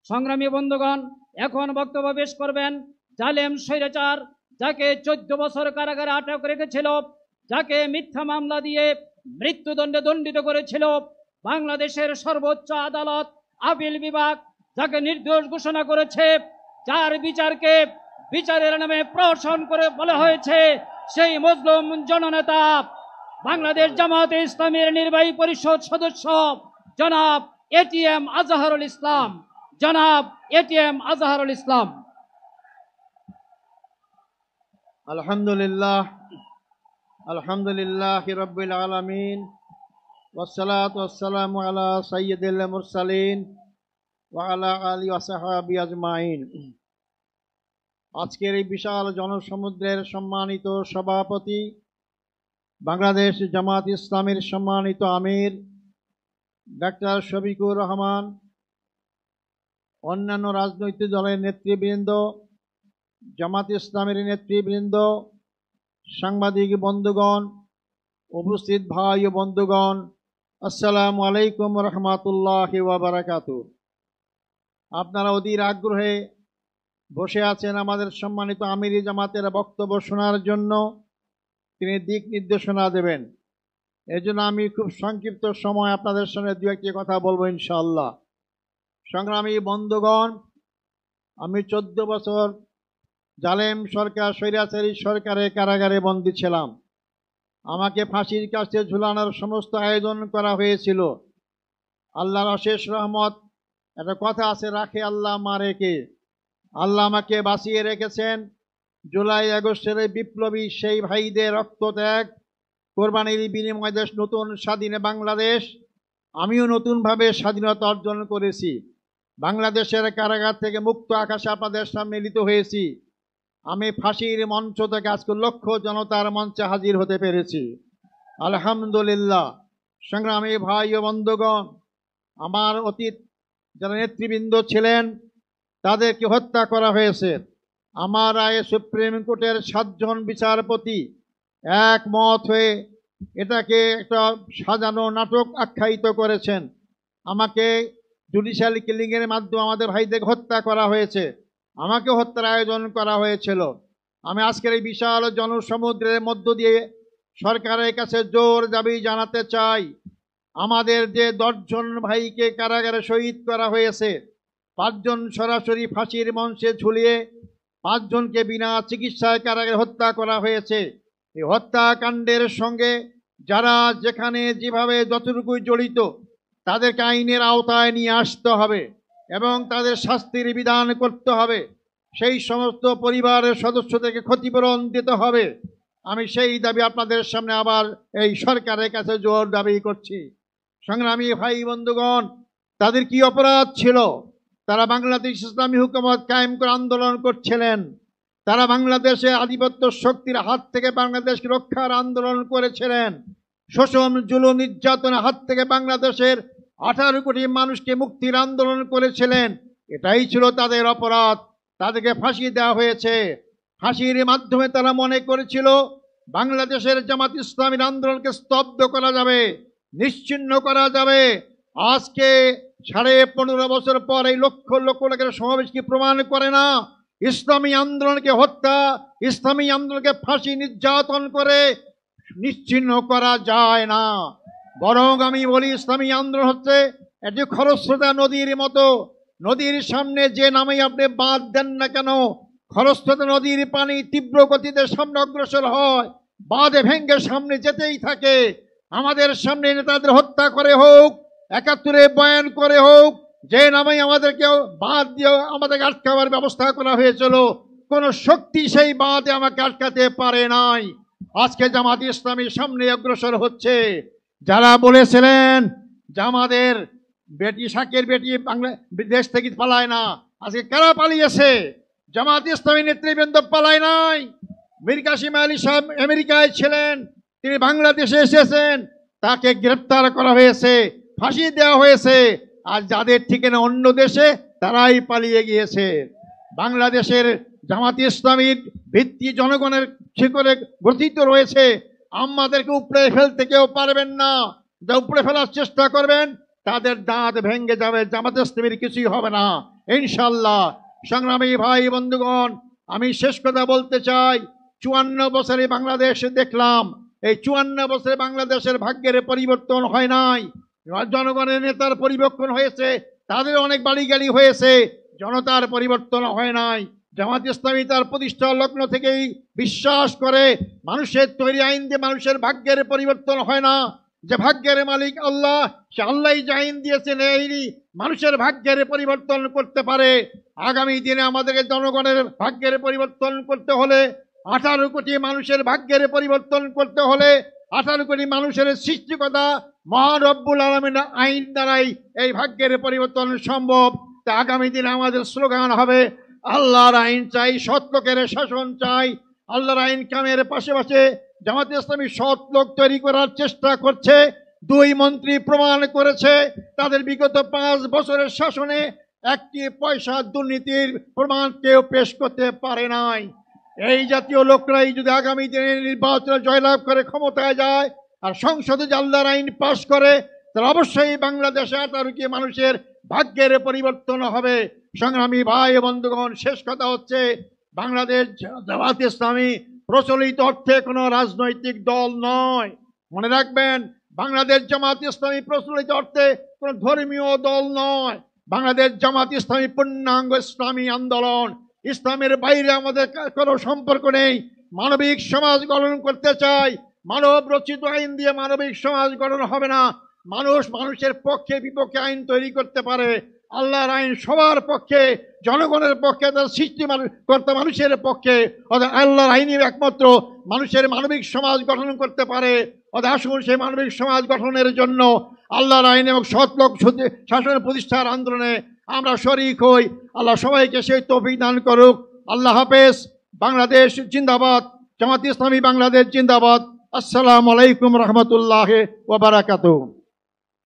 সংগ্রামী বন্ধুগণ, এখন বক্তব্য পেশ করবেন জালেম স্বৈরাচার, যাকে 14 বছর কারাগারে আটক রেখেছিল, যাকে মিথ্যা মামলা দিয়ে মৃত্যুদণ্ডে দণ্ডিত করেছিল বাংলাদেশের সর্বোচ্চ আদালত আপিল বিভাগ, যাকে নির্দোষ ঘোষণা করেছে, যার বিচারের নামে প্রহসন করে বলা হয়েছে, সেই মজলুম জননেতা বাংলাদেশ জামাতে ইসলামীর নির্বাহী পরিষদ সদস্য জনাব এটিএম আজহারুল ইসলাম। জনাব এটিএম আজহারুল ইসলাম। আলহামদুলিল্লাহ রাব্বিল আলামিন, ওয়াসসালাতু ওয়াসসালামু আলা সাইয়্যিদিল মুরসালিন ওয়া আলা আলিহি ওয়া সাহবিহি আজমাইন। আজকের এই বিশাল জনসমুদ্রের সম্মানিত সভাপতি, বাংলাদেশ জামাত ইসলামীর সম্মানিত আমির ডাক্তার শফিকুর রহমান, অন্যান্য রাজনৈতিক দলের নেতৃবৃন্দ, জামাত ইসলামের নেতৃবৃন্দ, সাংবাদিক বন্ধুগণ, উপস্থিত ভাই ও বন্ধুগণ, আসসালামু আলাইকুম রহমতুল্লাহি ওয়া বারাকাতুহু। আপনারা অধীর আগ্রহে বসে আছেন আমাদের সম্মানিত আমিরি জামাতের বক্তব্য শোনার জন্য। তিনি দিক নির্দেশনা দেবেন। এজন্য আমি খুব সংক্ষিপ্ত সময় আপনাদের সঙ্গে দু একটি কথা বলবো ইনশাআল্লাহ। সংগ্রামী বন্ধুগণ, আমি 14 বছর জালেম সরকার, স্বৈরাচারী সরকারের কারাগারে বন্দী ছিলাম। আমাকে ফাঁসির কাছে ঝুলানোর সমস্ত আয়োজন করা হয়েছিল। আল্লাহর অশেষ রহমত, একটা কথা আছে, রাখে আল্লাহ মারে কে। আল্লাহ আমাকে বাঁচিয়ে রেখেছেন। জুলাই আগস্টের বিপ্লবী সেই ভাইদের রক্তত্যাগ, কোরবানির বিনিময়ে দেশ নতুন স্বাধীন বাংলাদেশ, আমিও নতুনভাবে স্বাধীনতা অর্জন করেছি। বাংলাদেশের কারাগার থেকে মুক্ত আকাশে আপনাদের সামনে মিলিত হয়েছি। আমি ফাঁসির মঞ্চ থেকে আজকে লক্ষ জনতার মঞ্চে হাজির হতে পেরেছি, আলহামদুলিল্লাহ। সংগ্রামী ভাই ও বন্ধুগণ, আমার অতীত যারা নেতৃবৃন্দ ছিলেন তাদেরকে হত্যা করা হয়েছে। আমার রায়ে সুপ্রিম কোর্টের 7 জন বিচারপতি একমত হয়ে এটাকে একটা সাজানো নাটক আখ্যায়িত করেছেন। আমাকে জুডিশিয়াল কিলিংয়ের মাধ্যমে আমাদের ভাইদের হত্যা করা হয়েছে, আমাকে হত্যার আয়োজন করা হয়েছিল। আমি আজকের এই বিশাল জনসমুদ্রের মধ্য দিয়ে সরকারের কাছে জোর দাবি জানাতে চাই, আমাদের যে 10 জন ভাইকে কারাগারে শহীদ করা হয়েছে, 5 জন সরাসরি ফাঁসির মঞ্চে ঝুলিয়ে, 5 জনকে বিনা চিকিৎসায় কারাগারে হত্যা করা হয়েছে। এই হত্যাকাণ্ডের সঙ্গে যারা যেখানে যেভাবে যতটুকু জড়িত তাদেরকে আইনের আওতায় নিয়ে আসতে হবে এবং তাদের শাস্তির বিধান করতে হবে। সেই সমস্ত পরিবারের সদস্যদেরকে ক্ষতিপূরণ দিতে হবে। আমি সেই দাবি আপনাদের সামনে আবার এই সরকারের কাছে জোর দাবি করছি। সংগ্রামী ভাই বন্ধুগণ, তাদের কি অপরাধ ছিল? তারা বাংলাদেশ ইসলামী হুকুমত কায়েম করে আন্দোলন করছিলেন। তারা বাংলাদেশে আধিপত্য শক্তির হাত থেকে বাংলাদেশকে রক্ষার আন্দোলন করেছিলেন। শোষণ, জুলুম, নির্যাতনের হাত থেকে বাংলাদেশের 18 কোটি মানুষকে মুক্তির আন্দোলন করেছিলেন। এটাই ছিল তাদের অপরাধ। তাদেরকে ফাঁসি দেওয়া হয়েছে। ফাঁসির মাধ্যমে তারা মনে করেছিল বাংলাদেশের জামাত ইসলামীর আন্দোলনকে স্তব্ধ করা যাবে, নিশ্চিহ্ন করা যাবে। আজকে 15.5 বছর পর এই লক্ষ লক্ষ লোকের সমাবেশ কি প্রমাণ করে না ইসলামী আন্দোলনকে হত্যা, ইসলামী আন্দোলনকে ফাঁসি, নির্যাতন করে নিশ্চিহ্ন করা যায় না? বরং আমি বলি, ইসলামী আন্দোলন হচ্ছে একটি খরস্রোতা নদীর মতো। নদীর সামনে যে নামেই আপনি বাঁধ দেন না কেন, খরস্রোতা নদীর পানি তীব্র গতিতে সামনে অগ্রসর হয়, বাঁধে ভেঙ্গে সামনে যেতেই থাকে। আমাদের সামনে নেতাদের হত্যা করে হোক, 71-এ বয়ান করে হোক, যে নামেই আমাদেরকে বাঁধ দিয়ে আমাদেরকে আটকাবার ব্যবস্থা করা হয়েছিল, কোন শক্তি সেই বাঁধে আমাকে আটকাতে পারে নাই। আজকে জামাত ইসলামীর সামনে অগ্রসর হচ্ছে। যারা বলেছিলেন যে আমাদের বেটি, শাকের বেটি দেশ থেকে পালায় না, আজকে কারা পালিয়েছে? জামাত ইসলামী নেতৃবৃন্দ পালায় নাই। মীর কাসেম আলী সাহেব আমেরিকায় ছিলেন, তিনি বাংলাদেশে এসেছেন, তাকে গ্রেপ্তার করা হয়েছে, ফাঁসি দেওয়া হয়েছে। আর যাদের ঠিকানা অন্য দেশে, তারাই পালিয়ে গিয়েছে। বাংলাদেশের জামাত ইসলামীর ভিত্তি জনগণের শিকড়ে গঠিত রয়েছে। আমাদেরকে উপড়ে ফেলতে কেউ পারবেন না। যা উপড়ে ফেলার চেষ্টা করবেন তাদের দাঁত ভেঙে যাবে। জামাত ইসলামীর কিছুই হবে না। ইনশাআল্লাহ। সংগ্রামী ভাই বন্ধুগণ, আমি শেষ কথা বলতে চাই, 54 বছরে বাংলাদেশ দেখলাম, এই 54 বছরে বাংলাদেশের ভাগ্যের পরিবর্তন হয় নাই। জনগণের নেতার পরিবর্তন হয়েছে, তাদের অনেক বাড়ি গাড়ি হয়েছে, জনতার পরিবর্তন হয় নাই। জামাত ইসলামী তার প্রতিষ্ঠা লগ্ন থেকেই বিশ্বাস করে মানুষের তৈরি আইন দিয়ে মানুষের ভাগ্যের পরিবর্তন হয় না। যে ভাগ্যের মালিক আল্লাহ, সে আল্লাহই যে আইন দিয়েছেন এই মানুষের ভাগ্যের পরিবর্তন করতে পারে। আগামী দিনে আমাদেরকে জনগণের ভাগ্যের পরিবর্তন করতে হলে, 18 কোটি মানুষের ভাগ্যের পরিবর্তন করতে হলে, 18 কোটি মানুষের সৃষ্টিকতা মহান রব্বুল আলামিনের আইন দ্বারাই এই ভাগ্যের পরিবর্তন সম্ভব। তা আগামী দিনে আমাদের স্লোগান হবে, আল্লাহর আইন চাই, সৎ লোকের শাসন চাই। আল্লাহর আইন কামের পাশাপাশি জামাত ইসলামী সৎ লোক তৈরি করার চেষ্টা করছে। 2 মন্ত্রী প্রমাণ করেছে তাদের বিগত 5 বছরের শাসনে একটি পয়সা দুর্নীতির প্রমাণ কেউ পেশ করতে পারে নাই। এই জাতীয় লোকরাই যদি আগামী দিনে নির্বাচনে জয়লাভ করে ক্ষমতায় যায় আর সংসদে যে আল্লাহর আইন পাশ করে, তাহলে অবশ্যই বাংলাদেশে 18 কোটি মানুষের ভাগ্যের পরিবর্তন হবে। সংগ্রামী ভাই বন্ধুগণ, শেষ কথা হচ্ছে, বাংলাদেশ জামাত ইসলামী প্রচলিত অর্থে কোনো রাজনৈতিক দল নয়। মনে রাখবেন, বাংলাদেশ জামাত ইসলামী প্রচলিত অর্থে কোনো ধর্মীয় দল নয়। বাংলাদেশ জামাত ইসলামী পূর্ণাঙ্গ ইসলামী আন্দোলন। ইসলামের বাইরে আমাদের কোনো সম্পর্ক নেই। মানবিক সমাজ গঠন করতে চাই। মানব রচিত আইন দিয়ে মানবিক সমাজ গঠন হবে না। মানুষ মানুষের পক্ষে বিপক্ষে আইন তৈরি করতে পারে। আল্লাহর আইন সবার পক্ষে, জনগণের পক্ষে, তার সৃষ্টিকর্তা মানুষের পক্ষে। অর্থাৎ আল্লাহর আইনই একমাত্র মানুষের মানবিক সমাজ গঠন করতে পারে। অর্থাৎ আসুন সেই মানবিক সমাজ গঠনের জন্য আল্লাহর আইন এবং সৎলোক শাসন প্রতিষ্ঠার আন্দোলনে আমরা শরীক হই। আল্লাহ সবাইকে সেই তৌফিক দান করুক। আল্লাহ হাফেজ। বাংলাদেশ জিন্দাবাদ। জামাত ইসলামী বাংলাদেশ জিন্দাবাদ। আসসালামু আলাইকুম রহমতুল্লাহ ওয়া বারাকাতুহু।